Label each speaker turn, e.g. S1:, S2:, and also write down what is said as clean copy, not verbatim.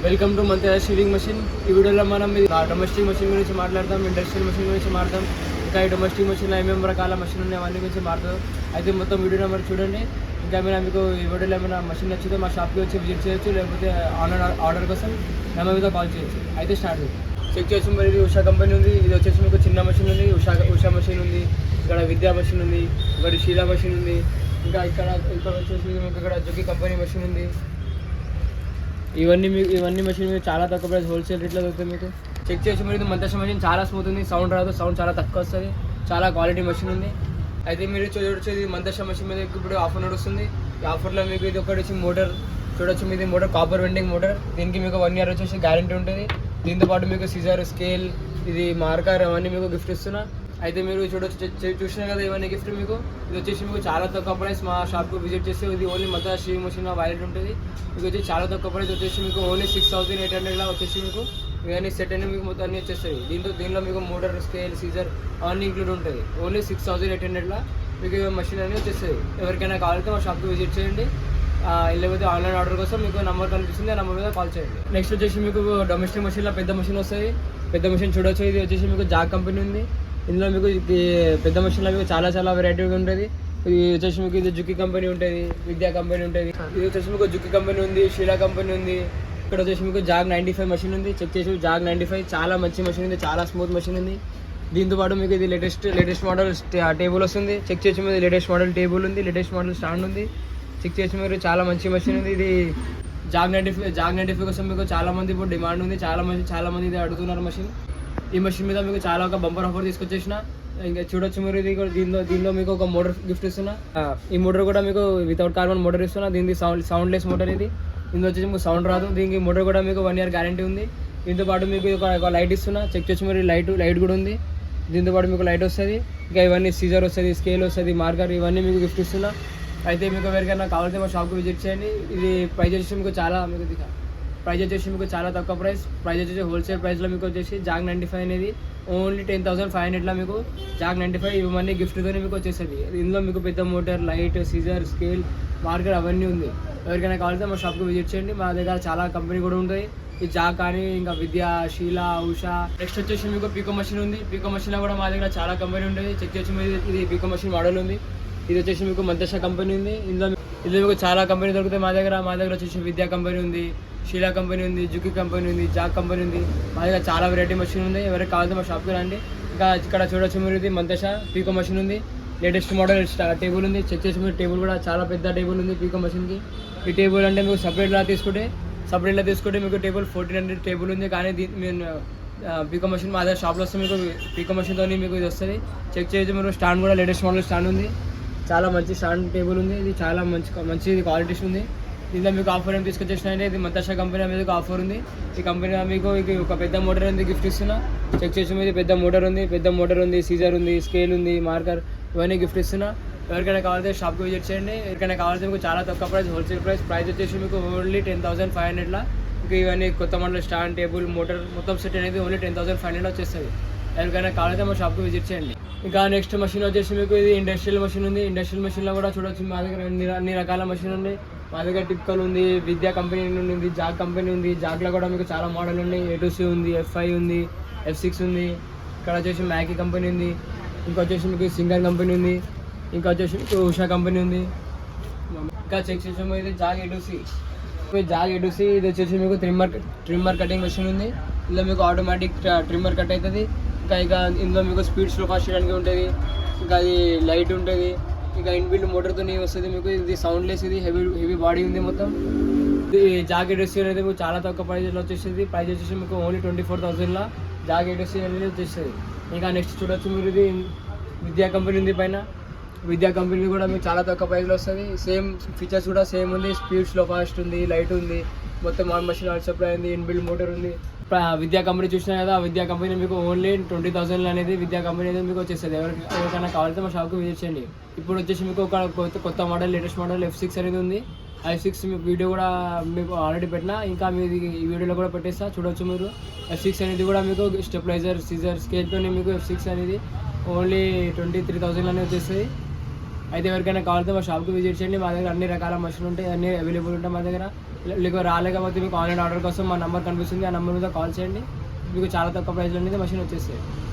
S1: Welcome to మంత్రి షీవింగ్ machine. ఈ వీడియోలో మనం డొమెస్టిక్ మెషిన్ గురించి మాట్లాడదాం, ఇండస్ట్రియల్ మెషిన్ గురించి మాట్లాడదాం. ఇంకా ఈ డొమెస్టిక్ మెషిన్లో ఏమేమి రకాల మెషిన్ ఉన్నాయి అవన్నీ గురించి మాట్లాడదాం. అయితే మొత్తం వీడియో నెంబర్ చూడండి. ఇంకా ఏమైనా మీకు ఈ వీడియోలో ఏమైనా మెషిన్ నచ్చితే మా షాప్కి వచ్చి విజిట్ చేయొచ్చు, లేకపోతే ఆన్లైన్ ఆర్డర్ కోసం నెంబర్ మీద కాల్ చేయొచ్చు. అయితే స్టార్ట్ చెక్ చేసి మరి ఇది ఉషా కంపెనీ ఉంది. ఇది వచ్చేసి మీకు చిన్న మెషిన్ ఉంది, ఉషా మెషిన్ ఉంది. ఇక్కడ విద్యా మెషిన్ ఉంది, ఇక్కడ షీలా మెషిన్ ఉంది. ఇంకా ఇక్కడ వచ్చేసి మీకు ఇక్కడ జుకి కంపెనీ మెషిన్ ఉంది. ఇవన్నీ మెషిన్ మీకు చాలా తక్కువ ప్రైస్ హోల్సేల్ రేట్లో దొరుకుతుంది. మీకు చెక్ చేసి మీరు మంతేష్ మెషిన్ చాలా స్మూత్ ఉంది, సౌండ్ రాదు, సౌండ్ చాలా తక్కువ వస్తుంది, చాలా క్వాలిటీ మెషిన్ ఉంది. అయితే మీరు చూడొచ్చు మంతేష్ మెషిన్ మీద ఇప్పుడు ఆఫర్ నడుస్తుంది. ఈ ఆఫర్లో మీకు ఇది ఒకటి వచ్చి మోటార్ చూడొచ్చు. మీది మోటార్ కాపర్ వెండింగ్ మోటార్. దీనికి మీకు 1 year వచ్చేసి గ్యారంటీ ఉంటుంది. దీంతో పాటు మీకు సిజర్, స్కేల్, ఇది మార్కర్ అవన్నీ మీకు గిఫ్ట్ ఇస్తున్నా. అయితే మీరు చూసినా కదా ఇవన్నీ గిఫ్ట్ మీకు. ఇది వచ్చేసి మీకు చాలా తక్కువ ప్రైస్. మా షాప్కి విజిట్ చేస్తే ఇది ఓన్లీ మంత్రి షీవింగ్ మెషిన్ వాలెట్ ఉంటుంది. మీకు వచ్చి చాలా తక్కువ ప్రైస్ వచ్చేసి మీకు ఓన్లీ 6800 వచ్చేసి మీకు ఇవన్నీ సెట్ అని మీకు మొత్తం అన్నీ వచ్చేస్తాయి. దీనిలో మీకు మోటార్, స్కేల్, సీజర్ అవన్నీ ఇంక్లూడ్ ఉంటుంది. ఓన్లీ 6800 మీకు మెషిన్ అనేది వచ్చేస్తుంది. ఎవరికైనా కావాలంటే మా షాప్కి విజిట్ చేయండి, లేకపోతే ఆన్లైన్ ఆర్డర్ కోసం మీకు నెంబర్ కనిపిస్తుంది, ఆ నెంబర్ మీద కాల్ చేయండి. నెక్స్ట్ వచ్చేసి మీకు డొమెస్టిక్ మెషిన్లో పెద్ద మెషిన్ వస్తుంది. పెద్ద మెషిన్ చూడొచ్చు. ఇది వచ్చేసి మీకు జాగ్ కంపెనీ ఉంది. ఇందులో మీకు పెద్ద మెషిన్లో మీకు చాలా వెరైటీగా ఉంటుంది. ఇది వచ్చేసి మీకు ఇది జుకి కంపెనీ ఉంటుంది, విద్యా కంపెనీ ఉంటుంది. ఇది వచ్చేసి మీకు జుకి కంపెనీ ఉంది, షీలా కంపెనీ ఉంది. ఇక్కడ వచ్చేసి మీకు జాగ్ 95 మెషిన్ ఉంది. చెక్ చేసి జాగ్ 95 చాలా మంచి మెషిన్ ఉంది, చాలా స్మూత్ మెషిన్ ఉంది. దీంతో పాటు మీకు ఇది లేటెస్ట్ మోడల్ టేబుల్ వస్తుంది. చెక్ చేసి మీద లేటెస్ట్ మోడల్ టేబుల్ ఉంది, లేటెస్ట్ మోడల్ స్టాండ్ ఉంది. చెక్ చేసి మీరు చాలా మంచి మెషిన్ ఉంది. ఇది జాగ్ 95 కోసం మీకు చాలా మంది ఇప్పుడు డిమాండ్ ఉంది. చాలా మంది ఇది అడుగుతున్నారు మెషిన్. ఈ మెషిన్ మీద మీకు చాలా ఒక బంపర్ ఆఫర్ తీసుకొచ్చేసిన. ఇంకా చూడొచ్చు మీరు. ఇది దీనిలో మీకు ఒక మోటార్ గిఫ్ట్ ఇస్తున్నా. ఈ మోటార్ కూడా మీకు వితౌట్ కార్బన్ మోటార్ ఇస్తున్నా. దీనికి సౌండ్లెస్ మోటార్ ఇది. ఇందులో వచ్చేసి మీకు సౌండ్ రాదు. దీనికి మోటార్ కూడా మీకు 1 year గ్యారంటీ ఉంది. దీంతో పాటు మీకు ఒక లైట్ ఇస్తున్నా. చెక్ చేసి మీరు లైట్ కూడా ఉంది. దీంతో పాటు మీకు లైట్ వస్తుంది. ఇంకా ఇవన్నీ సీజర్ వస్తుంది, స్కేల్ వస్తుంది, మార్కర్ ఇవన్నీ మీకు గిఫ్ట్ ఇస్తున్నా. అయితే మీకు ఎవరికైనా కావాలంటే మా షాప్కి విజిట్ చేయండి. ఇది ప్రైస్ వచ్చేసి మీకు చాలా తక్కువ ప్రైస్ వచ్చేసి హోల్సేల్ ప్రైస్లో మీకు వచ్చేసి జాగ్ 95 అనేది ఓన్లీ 10,500 మీకు జాగ్ 95 ఇవన్నీ గిఫ్ట్తోనే మీకు వచ్చేస్తుంది. ఇందులో మీకు పెద్ద motor, light, scissor, scale, marker అవన్నీ ఉంది. ఎవరికైనా కావాలంటే మా షాప్కి విజిట్ చేయండి. మా దగ్గర చాలా కంపెనీ కూడా ఉంటాయి. ఈ జాగ్ కానీ ఇంకా విద్యా, షీలా, ఉషా. నెక్స్ట్ వచ్చేసి మీకు పీకో మెషిన్ ఉంది. పీకో మెషిన్లో కూడా మా దగ్గర చాలా కంపెనీ ఉంటుంది. చెక్ చేసి మీద ఇది పీకో మెషిన్ మోడల్ ఉంది. ఇది వచ్చేసి మీకు మంతేష కంపెనీ ఉంది. ఇందులో మీకు చాలా కంపెనీ దొరుకుతాయి. మా దగ్గర వచ్చేసి విద్యా కంపెనీ ఉంది, షీలా కంపెనీ ఉంది, జుకి కంపెనీ ఉంది, జాగ్ కంపెనీ ఉంది. మా దగ్గర చాలా వెరైటీ మెషిన్ ఉంది. ఎవరికి కావాలంటే మా షాప్కి రండి. ఇంకా ఇక్కడ చూడొచ్చు మీరు. ఇది మంతేష పీకో మెషిన్ ఉంది. లేటెస్ట్ మోడల్ టేబుల్ ఉంది. చెక్ చేసి మీరు టేబుల్ కూడా చాలా పెద్ద టేబుల్ ఉంది పీకో మెషిన్కి. ఈ టేబుల్ అంటే మీకు సపరేట్లా తీసుకుంటే మీకు టేబుల్ 1400 టేబుల్ ఉంది. కానీ మీరు పీకో మెషిన్ మా దగ్గర షాప్లో వస్తే మీకు పీకో మెషిన్తో మీకు ఇది వస్తుంది. చెక్ చేసి మీరు స్టాండ్ కూడా లేటెస్ట్ మోడల్ స్టాండ్ ఉంది. చాలా మంచి స్టాండ్ టేబుల్ ఉంది. ఇది చాలా మంచి క్వాలిటీస్ ఉంది. దీనిలో మీకు ఆఫర్ ఏం తీసుకొచ్చేసినా ఇది మంతేష కంపెనీ మీద ఆఫర్ ఉంది. ఈ కంపెనీ మీకు ఒక పెద్ద మోటార్ ఉంది గిఫ్ట్ ఇస్తున్నా. చెక్ చేసి మీద పెద్ద మోటార్ ఉంది, సీజర్ ఉంది, స్కేల్ ఉంది, మార్కర్ ఇవన్నీ గిఫ్ట్ ఇస్తున్నా. ఎవరికైనా కావాలంటే షాప్కి విజిట్ చేయండి. ఎవరికైనా కావాలంటే మీకు చాలా తక్కువ ప్రైస్ హోల్సేల్ ప్రైస్ వచ్చేసి మీకు ఓన్లీ 10,500. ఇంకా ఇవన్నీ కొత్త మోడల్ స్టాండ్, టేబుల్, మోటార్ మొత్తం సెట్ అనేది ఓన్లీ 10,500 వచ్చేస్తుంది. ఎవరికైనా కావాలంటే మా షాప్కి విజిట్ చేయండి. ఇంకా నెక్స్ట్ మెషిన్ వచ్చేసి మీకు ఇది ఇండస్ట్రియల్ మెషిన్ ఉంది. ఇండస్ట్రియల్ మెషిన్లో కూడా చూడొచ్చు మా దగ్గర అన్ని రకాల మెషిన్ ఉంది. మా దగ్గర టిప్కల్ ఉంది, విద్యా కంపెనీ ఉంది, జాగ్ కంపెనీ ఉంది. జాగ్లో కూడా మీకు చాలా మోడల్ ఉన్నాయి. A2C ఉంది, F5 ఉంది, F6 ఉంది. ఇక్కడ వచ్చేసి మ్యాకీ కంపెనీ ఉంది. ఇంకా వచ్చేసి మీకు సింగర్ కంపెనీ ఉంది. ఇంకా వచ్చేసి మీకు ఉషా కంపెనీ ఉంది. ఇంకా చెక్ చేసాము ఇది జాగ్ A2C. ఇది వచ్చేసి మీకు ట్రిమ్మర్ కటింగ్ మెషిన్ ఉంది. ఇందులో మీకు ఆటోమేటిక్ ట్రిమ్మర్ కట్ అవుతుంది. ఇంకా ఇందులో మీకు స్పీడ్ స్లో ఫాస్ట్ చేయడానికి ఉంటుంది. ఇంకా అది లైట్ ఉంటుంది. ఇంకా ఇన్బిల్డ్ మోటార్తో వస్తుంది మీకు. ఇది సౌండ్లెస్, ఇది హెవీ బాడీ ఉంది మొత్తం. ఇది జాగ్ A2C అనేది మీకు చాలా తక్కువ ప్రైస్లో వచ్చేస్తుంది. ప్రైస్ వచ్చేసి మీకు ఓన్లీ 24,000 జాగ్ A2C అనేది వచ్చేస్తుంది. ఇంకా నెక్స్ట్ చూడొచ్చు మీరు. ఇది విద్యా కంపెనీ ఉంది. పైన విద్యా కంపెనీ కూడా మీకు చాలా తక్కువ ప్రైస్లో వస్తుంది. సేమ్ ఫీచర్స్ కూడా సేమ్ ఉంది. స్పీడ్ స్లో ఫాస్ట్ ఉంది, లైట్ ఉంది, మొత్తం ఆన్ మెషిన్ ఆల్ సప్లై ఉంది, ఇన్బిల్డ్ మోటార్ ఉంది. విద్యా కంపెనీ చూసినా కదా, ఆ విద్యా కంపెనీ మీకు ఓన్లీ 20,000 అనేది విద్యా కంపెనీ అనేది మీకు వచ్చేస్తుంది. ఎవరికైనా కావాలంటే మా షాప్కి విజిట్ చేయండి. ఇప్పుడు వచ్చేసి మీకు ఒక కొత్త మోడల్, లేటెస్ట్ మోడల్ F6 అనేది ఉంది. F6 మీకు వీడియో కూడా మీకు ఆల్రెడీ పెట్టినా, ఇంకా మీది ఈ వీడియోలో కూడా పెట్టేస్తా చూడొచ్చు మీరు. F6 అనేది కూడా మీకు స్టెబిలైజర్, సీజర్, స్కేల్తో మీకు F6 అనేది ఓన్లీ 23,000 అనేది వచ్చేస్తుంది. అయితే ఎవరికైనా కావాలంటే మా షాప్కి విజిట్ చేయండి. మా దగ్గర అన్ని రకాల మెషిన్ ఉంటాయి, అన్ని అవైలబుల్ ఉంటాయి మా దగ్గర. మీకు రాలేకపోతే మీకు ఆన్లైన్ ఆర్డర్ కోసం మా నెంబర్ కనిపిస్తుంది, ఆ నెంబర్ మీద కాల్ చేయండి, మీకు చాలా తక్కువ ప్రైస్లో అనేది మషిన్ వచ్చేస్తాయి.